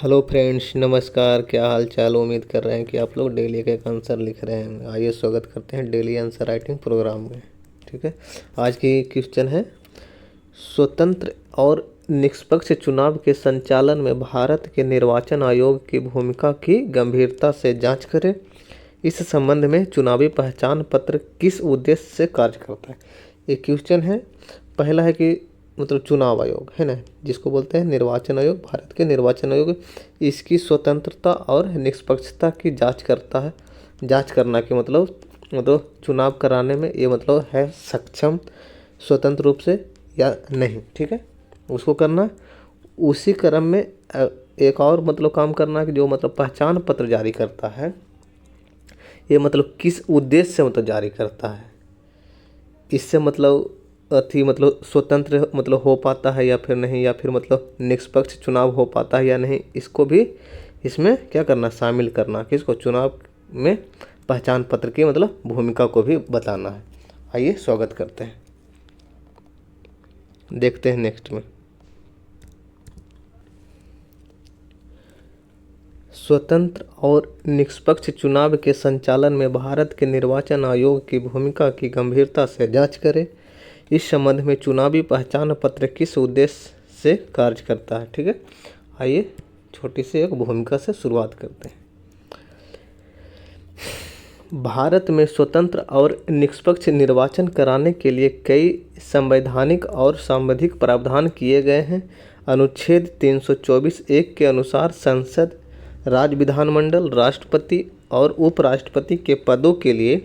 Hello friends, नमस्कार। क्या हाल चाल। उम्मीद कर रहे हैं कि आप लोग डेली का एक आंसर लिख रहे हैं। आइए स्वागत करते हैं डेली आंसर राइटिंग प्रोग्राम में। ठीक है, आज की क्वेश्चन है, स्वतंत्र और निष्पक्ष चुनाव के संचालन में भारत के निर्वाचन आयोग की भूमिका की गंभीरता से जांच करें। इस संबंध में चुनावी पहचान पत्र किस उद्देश्य से कार्य करता है। ये क्वेश्चन है। पहला है कि चुनाव आयोग है ना, जिसको बोलते हैं निर्वाचन आयोग, भारत के निर्वाचन आयोग इसकी स्वतंत्रता और निष्पक्षता की जांच करता है। जांच करना के मतलब चुनाव कराने में ये है सक्षम स्वतंत्र रूप से या नहीं। ठीक है, उसको करना। उसी क्रम में एक और काम करना कि जो पहचान पत्र जारी करता है, ये किस उद्देश्य से जारी करता है। इससे स्वतंत्र हो पाता है या फिर नहीं, या फिर निष्पक्ष चुनाव हो पाता है या नहीं, इसको भी इसमें क्या करना, शामिल करना। किसको, चुनाव में पहचान पत्र की भूमिका को भी बताना है। आइए स्वागत करते हैं, देखते हैं नेक्स्ट में। स्वतंत्र और निष्पक्ष चुनाव के संचालन में भारत के निर्वाचन आयोग की भूमिका की गंभीरता से जांच करें। इस संबंध में चुनावी पहचान पत्र किस उद्देश्य से कार्य करता है। ठीक है, आइए छोटी सी एक भूमिका से शुरुआत करते हैं। भारत में स्वतंत्र और निष्पक्ष निर्वाचन कराने के लिए कई संवैधानिक और सांविधिक प्रावधान किए गए हैं। अनुच्छेद 324(1) के अनुसार संसद, राज्य विधानमंडल, राष्ट्रपति और उपराष्ट्रपति के पदों के लिए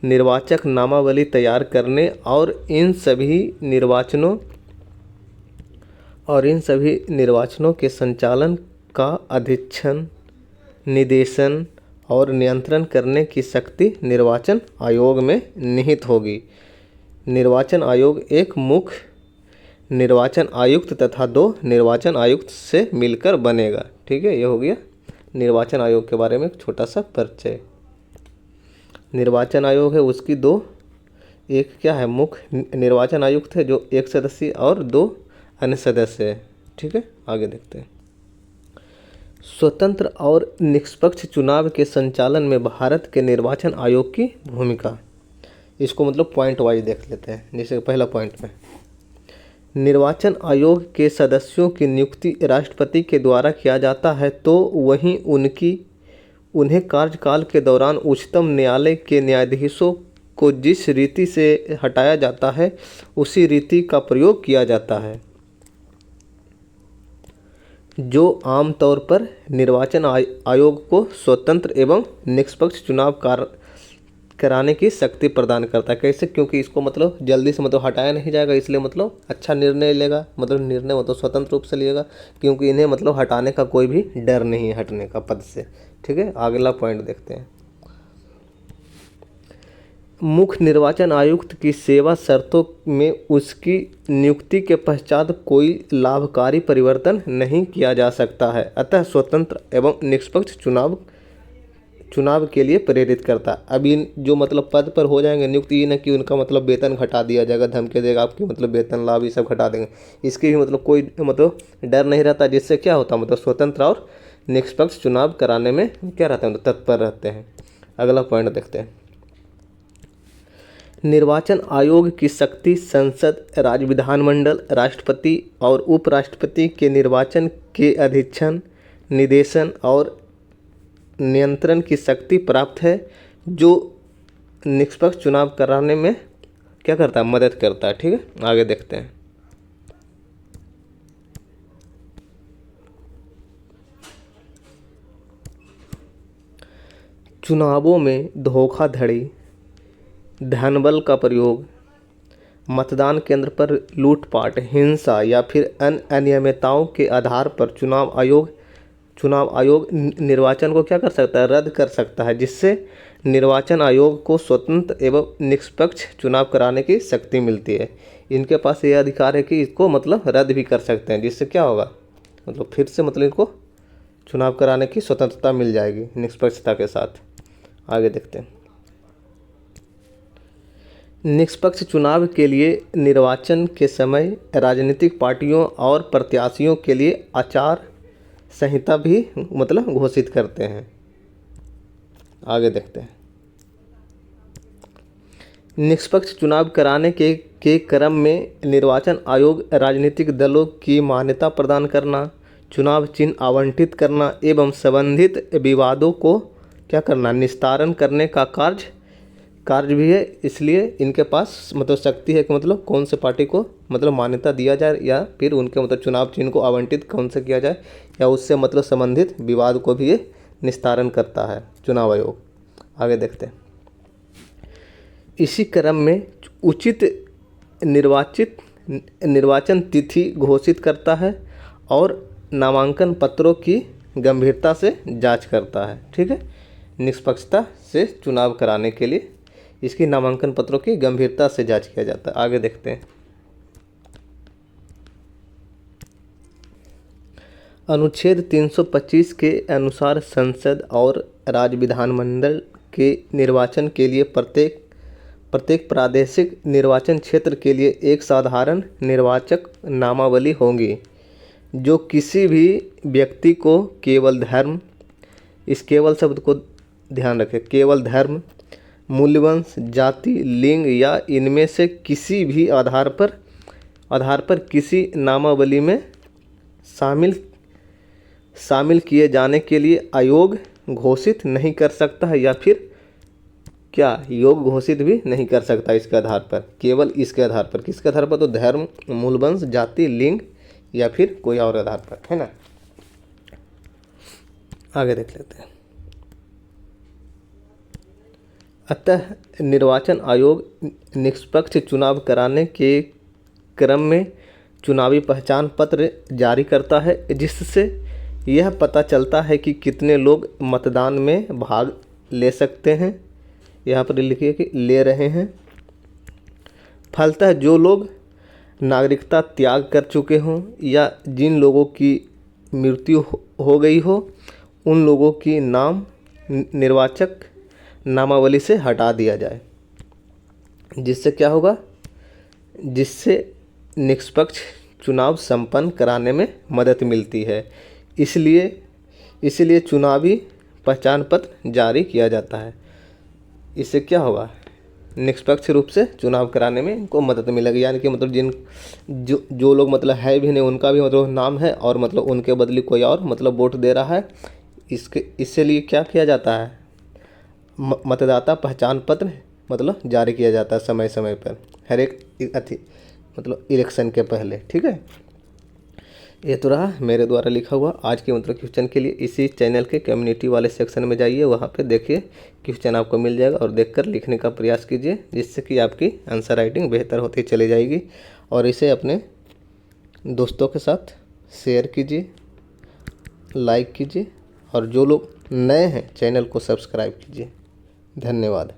निर्वाचक नामावली तैयार करने और इन सभी निर्वाचनों के संचालन का अधीक्षण, निर्देशन और नियंत्रण करने की शक्ति निर्वाचन आयोग में निहित होगी। निर्वाचन आयोग एक मुख्य निर्वाचन आयुक्त तथा 2 निर्वाचन आयुक्त से मिलकर बनेगा। ठीक है, ये हो गया निर्वाचन आयोग के बारे में एक छोटा सा परिचय। निर्वाचन आयोग है, उसकी 2, एक क्या है, मुख्य निर्वाचन आयुक्त है जो 1 सदस्य और 2 अन्य सदस्य है। ठीक है, आगे देखते हैं। स्वतंत्र और निष्पक्ष चुनाव के संचालन में भारत के निर्वाचन आयोग की भूमिका, इसको पॉइंट वाइज देख लेते हैं। जैसे पहला पॉइंट में, निर्वाचन आयोग के सदस्यों की नियुक्ति राष्ट्रपति के द्वारा किया जाता है, तो वहीं उन्हें कार्यकाल के दौरान उच्चतम न्यायालय के न्यायाधीशों को जिस रीति से हटाया जाता है, उसी रीति का प्रयोग किया जाता है, जो आमतौर पर निर्वाचन आयोग को स्वतंत्र एवं निष्पक्ष चुनाव कराने की शक्ति प्रदान करता है। कैसे, क्योंकि इसको जल्दी से हटाया नहीं जाएगा, इसलिए अच्छा निर्णय लेगा, निर्णय स्वतंत्र रूप से लिएगा, क्योंकि इन्हें हटाने का कोई भी डर नहीं है, हटने का पद से। ठीक है, अगला पॉइंट देखते हैं। मुख्य निर्वाचन आयुक्त की सेवा शर्तों में उसकी नियुक्ति के पश्चात कोई लाभकारी परिवर्तन नहीं किया जा सकता है, अतः स्वतंत्र एवं निष्पक्ष चुनाव के लिए प्रेरित करता है। अभी जो पद पर हो जाएंगे नियुक्त, ये न कि उनका वेतन घटा दिया जाएगा, धमकी देगा आपकी वेतन लाभ ये सब घटा देंगे, इसके भी कोई डर नहीं रहता, जिससे क्या होता स्वतंत्र और निष्पक्ष चुनाव कराने में क्या रहता है, तत्पर रहते हैं। अगला पॉइंट देखते हैं। निर्वाचन आयोग की शक्ति संसद, राज्य विधानमंडल, राष्ट्रपति और उपराष्ट्रपति के निर्वाचन के अधीक्षण, निर्देशन और नियंत्रण की शक्ति प्राप्त है, जो निष्पक्ष चुनाव कराने में क्या करता है, मदद करता है। ठीक है, आगे देखते हैं। चुनावों में धोखाधड़ी, धनबल का प्रयोग, मतदान केंद्र पर लूटपाट, हिंसा या फिर अन्य अनियमितताओं के आधार पर चुनाव आयोग निर्वाचन को क्या कर सकता है, रद्द कर सकता है, जिससे निर्वाचन आयोग को स्वतंत्र एवं निष्पक्ष चुनाव कराने की शक्ति मिलती है। इनके पास ये अधिकार है कि इसको रद्द भी कर सकते हैं, जिससे क्या होगा, फिर से इनको चुनाव कराने की स्वतंत्रता मिल जाएगी निष्पक्षता के साथ। आगे देखते हैं। निष्पक्ष चुनाव के लिए निर्वाचन के समय राजनीतिक पार्टियों और प्रत्याशियों के लिए आचार संहिता भी मतलब घोषित करते हैं। आगे देखते हैं। निष्पक्ष चुनाव कराने के क्रम में निर्वाचन आयोग राजनीतिक दलों की मान्यता प्रदान करना, चुनाव चिन्ह आवंटित करना एवं संबंधित विवादों को क्या करना, निस्तारण करने का कार्य भी है। इसलिए इनके पास मतलब शक्ति है कि मतलब कौन से पार्टी को मतलब मान्यता दिया जाए या फिर उनके मतलब चुनाव चिन्ह को आवंटित कौन से किया जाए या उससे मतलब संबंधित विवाद को भी ये निस्तारण करता है चुनाव आयोग। आगे देखते हैं। इसी क्रम में उचित निर्वाचन तिथि घोषित करता है और नामांकन पत्रों की गंभीरता से जांच करता है। ठीक है, निष्पक्षता से चुनाव कराने के लिए इसकी नामांकन पत्रों की गंभीरता से जांच किया जाता है। आगे देखते हैं। अनुच्छेद 325 के अनुसार संसद और राज्य विधानमंडल के निर्वाचन के लिए प्रत्येक प्रादेशिक निर्वाचन क्षेत्र के लिए एक साधारण निर्वाचक नामावली होगी, जो किसी भी व्यक्ति को केवल धर्म, इस केवल शब्द को ध्यान रखें, केवल धर्म, मूल्यवंश, जाति, लिंग या इनमें से किसी भी आधार पर किसी नामावली में शामिल किए जाने के लिए आयोग घोषित नहीं कर सकता है या फिर क्या योग घोषित भी नहीं कर सकता। इसके आधार पर, केवल इसके आधार पर, किसके आधार पर, तो धर्म, मूलवंश, जाति, लिंग या फिर कोई और आधार पर, है ना। आगे देख लेते हैं। अतः निर्वाचन आयोग निष्पक्ष चुनाव कराने के क्रम में चुनावी पहचान पत्र जारी करता है, जिससे यह पता चलता है कि कितने लोग मतदान में भाग ले सकते हैं। यहाँ पर लिखिए कि ले रहे हैं। फलतः जो लोग नागरिकता त्याग कर चुके हों या जिन लोगों की मृत्यु हो गई हो, उन लोगों की नाम निर्वाचक नामावली से हटा दिया जाए। जिससे क्या होगा, जिससे निष्पक्ष चुनाव संपन्न कराने में मदद मिलती है। इसलिए चुनावी पहचान पत्र जारी किया जाता है। इससे क्या होगा, निष्पक्ष रूप से चुनाव कराने में इनको मदद मिलेगी। यानी कि मतलब जो लोग मतलब है भी नहीं, उनका भी मतलब नाम है और मतलब उनके बदले कोई और मतलब वोट दे रहा है। इसके लिए क्या किया जाता है, मतदाता पहचान पत्र मतलब जारी किया जाता है समय समय पर, हर एक मतलब इलेक्शन के पहले। ठीक है, ये तो रहा मेरे द्वारा लिखा हुआ आज के मतलब क्वेश्चन के लिए। इसी चैनल के कम्युनिटी वाले सेक्शन में जाइए, वहाँ पे देखिए क्वेश्चन आपको मिल जाएगा और देखकर लिखने का प्रयास कीजिए, जिससे कि आपकी आंसर राइटिंग बेहतर होती चली जाएगी। और इसे अपने दोस्तों के साथ शेयर कीजिए, लाइक कीजिए और जो लोग नए हैं चैनल को सब्सक्राइब कीजिए। धन्यवाद।